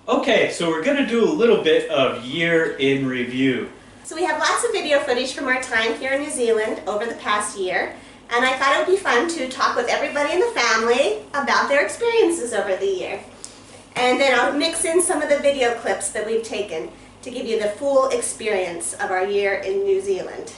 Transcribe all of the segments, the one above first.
Okay, so we're going to do a little bit of year in review. So we have lots of video footage from our time here in New Zealand over the past year, and I thought it would be fun to talk with everybody in the family about their experiences over the year. And then I'll mix in some of the video clips that we've taken to give you the full experience of our year in New Zealand.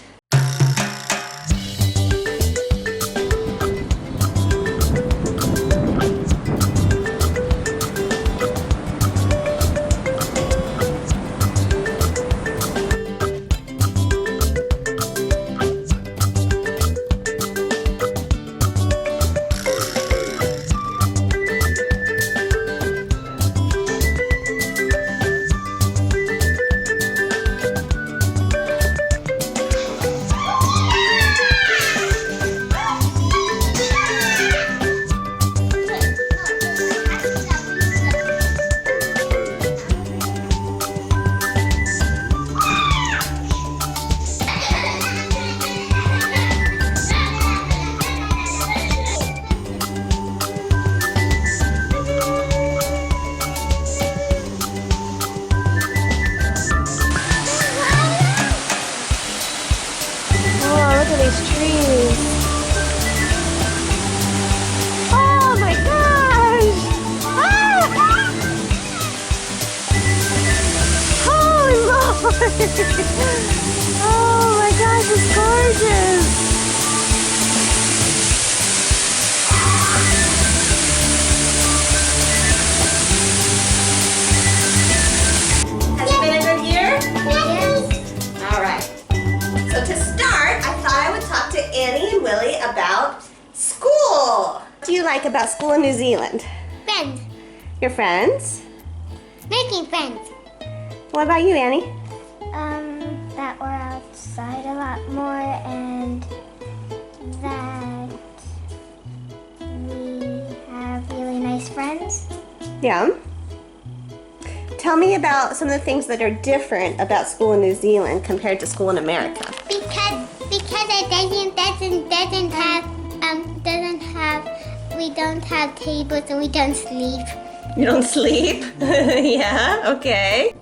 Oh my gosh, it's gorgeous! Has it been a good year? Yes. Alright. So to start, I thought I would talk to Annie and Willie about school. What do you like about school in New Zealand? Friends. Your friends? Making friends. What about you, Annie? That we're outside a lot more and that we have really nice friends. Yeah. Tell me about some of the things that are different about school in New Zealand compared to school in America. Because it we don't have tables and we don't sleep. You don't sleep? Yeah, okay.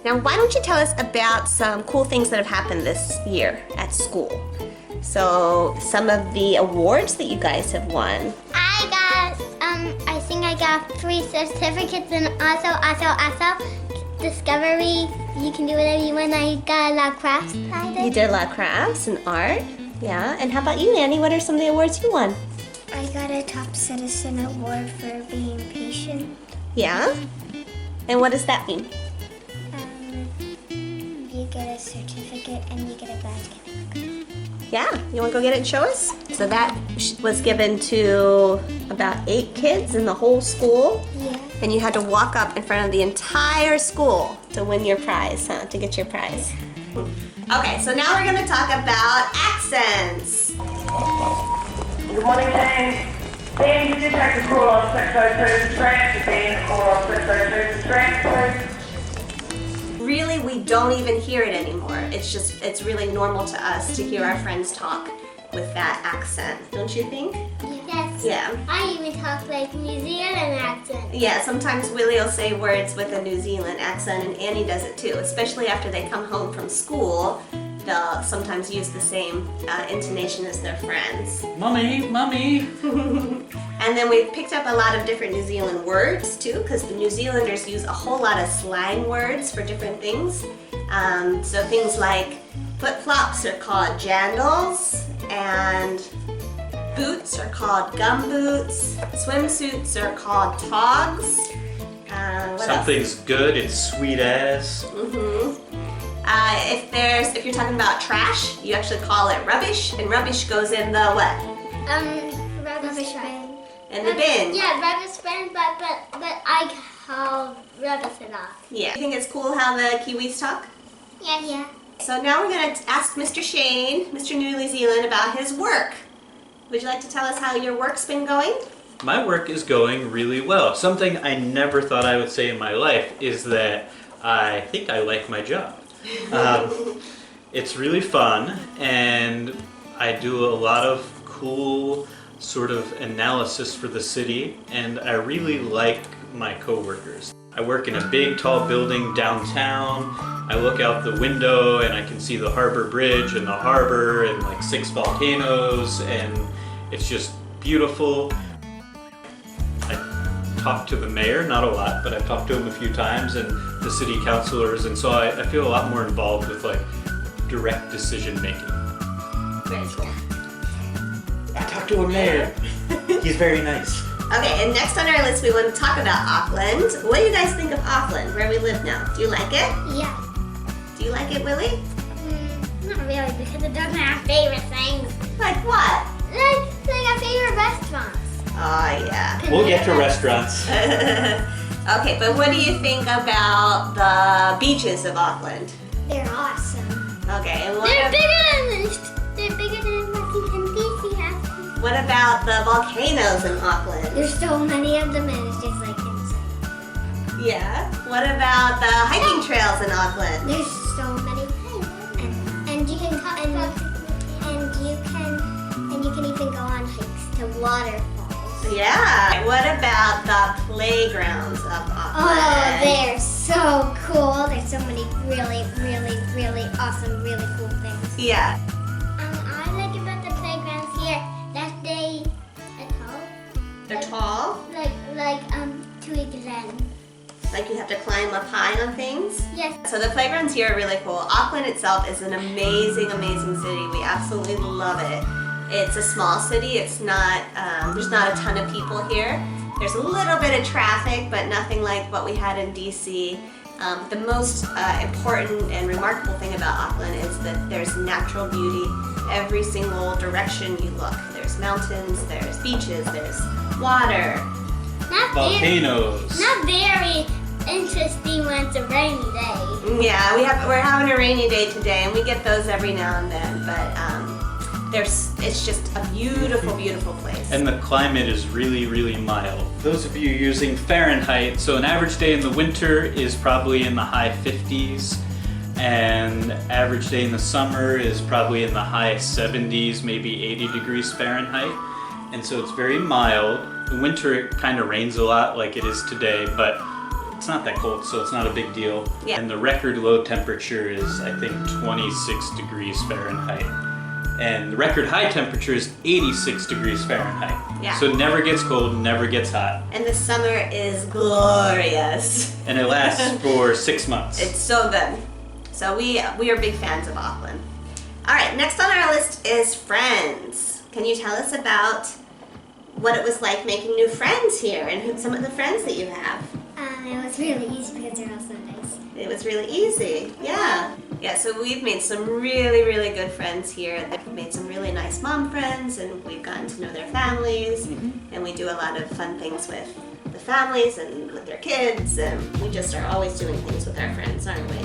Now, why don't you tell us about some cool things that have happened this year at school? So, some of the awards that you guys have won. I think I got 3 certificates and also Discovery. You can do whatever you want. I got a lot of crafts. You did a lot of crafts and art. Yeah, and how about you, Annie? What are some of the awards you won? I got a top citizen award for being patient. Yeah? And what does that mean? You get a certificate and you get a badge. Yeah, you want to go get it and show us? So that was given to about 8 kids in the whole school. Yeah. And you had to walk up in front of the entire school to win your prize, huh? To get your prize. Okay, so now we're going to talk about accents. Good morning, James. James, did you take the call on 602 train? Dean, call on 602 train, please. Really, we don't even hear it anymore. It's really normal to us to hear our friends talk with that accent, don't you think? Yes. Yeah. I even talk like New Zealand accent. Yeah, sometimes Willie will say words with a New Zealand accent, and Annie does it too, especially after they come home from school. They'll sometimes use the same intonation as their friends. Mummy, mummy. And then we've picked up a lot of different New Zealand words too, because the New Zealanders use a whole lot of slang words for different things. So things like flip-flops are called jandals, and boots are called gum boots. Swimsuits are called togs. Something's good, it's sweet as. If you're talking about trash, you actually call it rubbish, and rubbish goes in the what? Rubbish bin. In the bin. Yeah, rubbish bin, but I call rubbish it off. Yeah. You think it's cool how the Kiwis talk? Yeah. So now we're going to ask Mr. Shane, Mr. New Zealand, about his work. Would you like to tell us how your work's been going? My work is going really well. Something I never thought I would say in my life is that I think I like my job. It's really fun, and I do a lot of cool sort of analysis for the city, and I really like my coworkers. I work in a big, tall building downtown. I look out the window and I can see the harbor bridge and the harbor and like 6 volcanoes, and it's just beautiful. I talked to the mayor, not a lot, but I've talked to him a few times, and the city councilors, and so I feel a lot more involved with like direct decision making. Very cool. I talked to a mayor. He's very nice. Okay, and next on our list we want to talk about Auckland. What do you guys think of Auckland, where we live now? Do you like it? Yeah. Do you like it, Willie? Not really, because it doesn't have favorite things. Like what? Like our favorite restaurants. Oh, yeah. We'll get to restaurants. Okay, but what do you think about the beaches of Auckland? They're awesome. Okay, and They're bigger than Washington D.C. has. what about the volcanoes in Auckland? There's so many of them, and it's just like insane. Yeah. What about the hiking trails in Auckland? There's so many, and you can and you can even go on hikes to waterfalls. Yeah. What about the playgrounds of Auckland? Oh, they're so cool. There's so many really, really, really awesome, really cool things. Yeah. I like about the playgrounds here that they're tall. They're tall. Like Tweety Glen. Like you have to climb up high on things. Yes. So the playgrounds here are really cool. Auckland itself is an amazing, amazing city. We absolutely love it. It's a small city. It's not, there's not a ton of people here. There's a little bit of traffic, but nothing like what we had in DC. The most important and remarkable thing about Auckland is that there's natural beauty every single direction you look. There's mountains, there's beaches, there's water. Volcanoes. Not very interesting when it's a rainy day. Yeah, we're having a rainy day today, and we get those every now and then. But it's just a beautiful, beautiful place. And the climate is really, really mild. Those of you using Fahrenheit, so an average day in the winter is probably in the high 50s, and average day in the summer is probably in the high 70s, maybe 80 degrees Fahrenheit. And so it's very mild. In winter it kind of rains a lot like it is today, but it's not that cold, so it's not a big deal. Yeah. And the record low temperature is, I think, 26 degrees Fahrenheit. And the record high temperature is 86 degrees Fahrenheit. Yeah. So it never gets cold, never gets hot. And the summer is glorious. And it lasts for 6 months. It's so good. So we are big fans of Auckland. All right, next on our list is friends. Can you tell us about what it was like making new friends here and some of the friends that you have? It was really easy because they're all so nice. It was really easy. Yeah. Yeah, so we've made some really, really good friends here. We've made some really nice mom friends, and we've gotten to know their families. And we do a lot of fun things with the families and with their kids, and we just are always doing things with our friends, aren't we?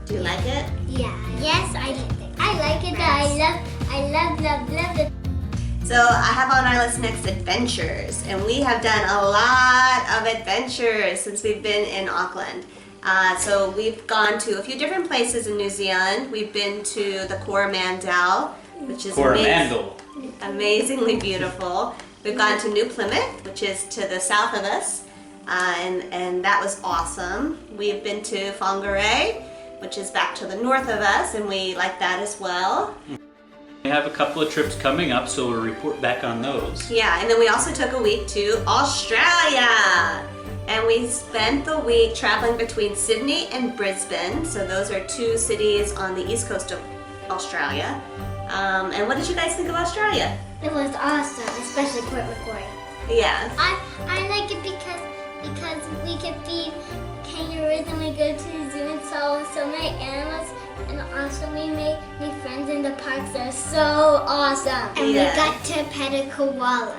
Do you like it? Yeah. Yes, I like it. I love it. So I have on our list next adventures, and we have done a lot of adventures since we've been in Auckland. So we've gone to a few different places in New Zealand. We've been to the Coromandel, which is amazingly beautiful. We've gone to New Plymouth, which is to the south of us, and that was awesome. We've been to Whangarei, which is back to the north of us, and we like that as well. We have a couple of trips coming up, so we'll report back on those. Yeah, and then we also took a week to Australia. And we spent the week traveling between Sydney and Brisbane. So those are 2 cities on the east coast of Australia. And what did you guys think of Australia? It was awesome, especially Port Macquarie. Yeah. I like it because we could feed kangaroos and we go to the zoo and saw so many animals, and also we made new friends in the parks that are so awesome. And we got to pet a koala.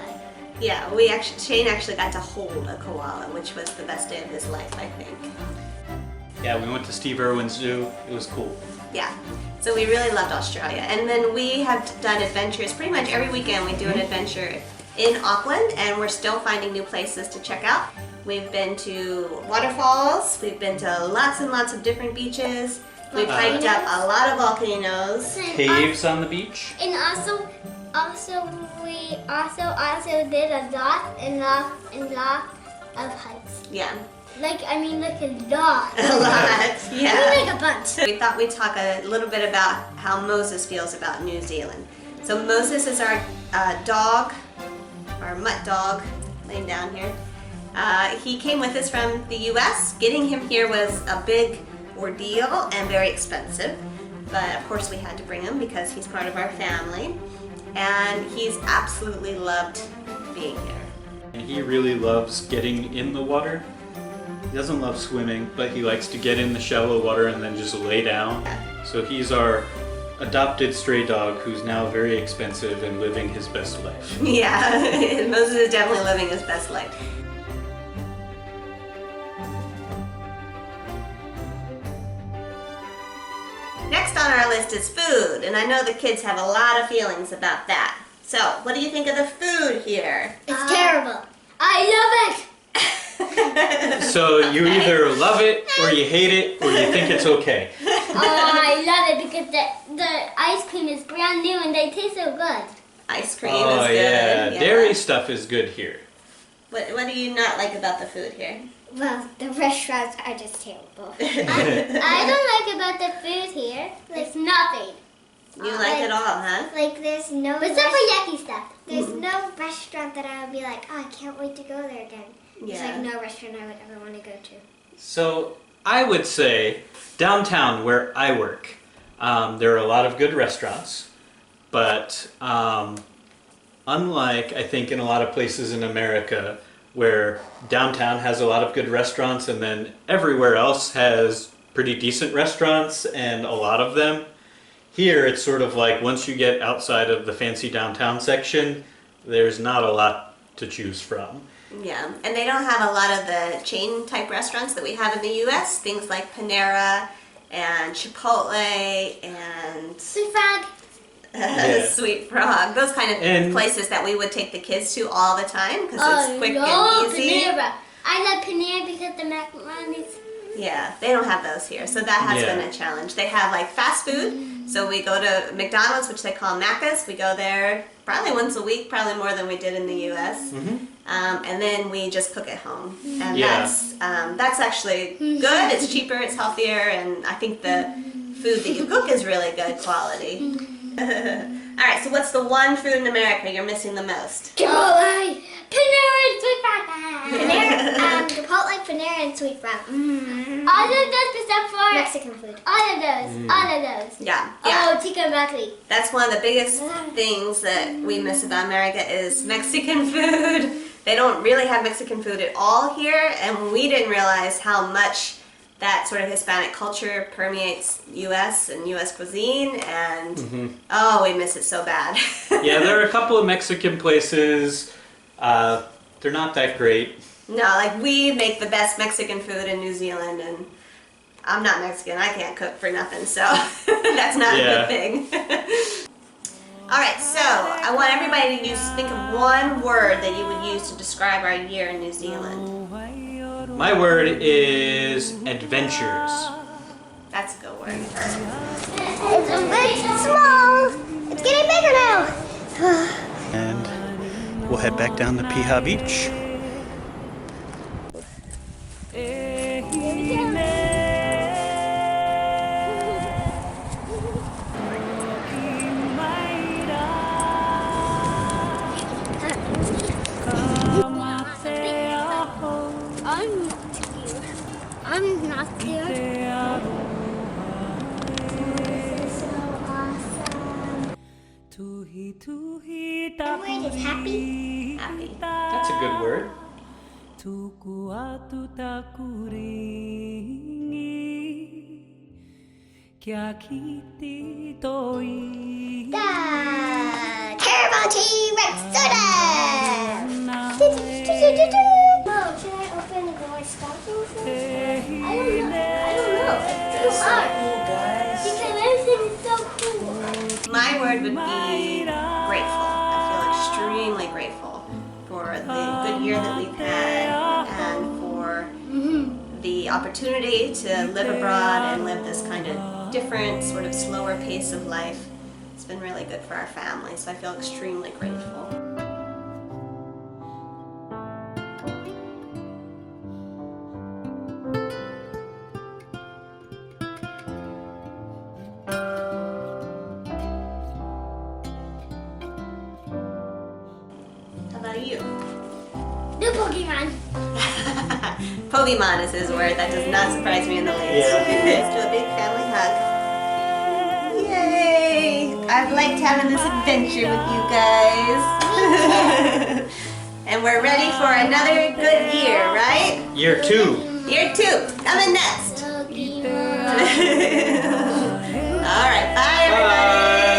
Yeah, Shane actually got to hold a koala, which was the best day of his life, I think. Yeah, we went to Steve Irwin's zoo. It was cool. Yeah, so we really loved Australia. And then we have done adventures pretty much every weekend. We do an adventure in Auckland, and we're still finding new places to check out. We've been to waterfalls, we've been to lots and lots of different beaches, we've hiked up a lot of volcanoes. Caves on the beach. And we also did a lot of huts. Yeah. Like a lot. A lot. Yeah. Like a bunch. We thought we'd talk a little bit about how Moses feels about New Zealand. So Moses is our dog, our mutt dog, laying down here. He came with us from the U.S. Getting him here was a big ordeal and very expensive, but of course we had to bring him because he's part of our family, and he's absolutely loved being here. And he really loves getting in the water. He doesn't love swimming, but he likes to get in the shallow water and then just lay down. So he's our adopted stray dog who's now very expensive and living his best life. Yeah, Moses is definitely living his best life. Next on our list is food, and I know the kids have a lot of feelings about that. So, what do you think of the food here? It's terrible. I love it. So you either love it, or you hate it, or you think it's okay. Oh, I love it because the ice cream is brand new and they taste so good. Ice cream Oh is good. yeah, dairy stuff is good here. What do you not like about the food here? Well, the restaurants are just terrible. I don't like about the food here. There's nothing. You like it all, huh? Like there's no. Except for yucky stuff. There's no restaurant that I would be like, oh, I can't wait to go there again. There's Yeah. like no restaurant I would ever want to go to. So I would say downtown where I work, there are a lot of good restaurants, but unlike I think in a lot of places in America where downtown has a lot of good restaurants and then everywhere else has pretty decent restaurants and a lot of them, here it's sort of like once you get outside of the fancy downtown section, there's not a lot to choose from. Yeah, and they don't have a lot of the chain type restaurants that we have in the U.S. Things like Panera and Chipotle and Sweet Frog. Yeah. Sweet Frog. Those kind of And- places that we would take the kids to all the time because Oh, it's quick no, and easy. Panera. I love Panera because the macaroni's. Yeah, they don't have those here, so that has Yeah. been a challenge. They have like fast food, so we go to McDonald's, which they call Macca's. We go there probably once a week, probably more than we did in the U.S. And then we just cook at home, and Yeah. that's actually good. It's cheaper, it's healthier, and I think the food that you cook is really good quality. All right, so what's the one food in America you're missing the most? Chipotle. Panera and Sweet Frog. Panera, Chipotle, Panera, and Sweet Frog. All of those except for Mexican food. All of those. All of those. Yeah, Oh, chicken broccoli. That's one of the biggest things that we miss about America is Mexican food. They don't really have Mexican food at all here, and we didn't realize how much that sort of Hispanic culture permeates U.S. and U.S. cuisine, and oh, we miss it so bad. Yeah, there are a couple of Mexican places. They're not that great. No, like we make the best Mexican food in New Zealand, and I'm not Mexican. I can't cook for nothing, so that's not a good thing. All right, so I want everybody to think of one word that you would use to describe our year in New Zealand. My word is adventures. That's a good word. It's a bit small. It's getting bigger now. And we'll head back down to Piha Beach. I'm not scared. This is so awesome. The word is happy. Happy. That's a good word. The Turbo T-Rex soda! Oh, should I open your stockings? I don't know. It's too hard. Because everything is so cool. My word would be grateful. I feel extremely grateful for the good year that we've had and for the opportunity to live abroad and live this kind of different, sort of slower pace of life. It's been really good for our family, so I feel extremely grateful. Pokemon. Pokemon is his word. That does not surprise me in the least. Let's do a big family hug. Yay! I've liked having this adventure with you guys. And we're ready for another good year, right? Year 2. Year 2, coming next. Pokemon. All right, bye everybody.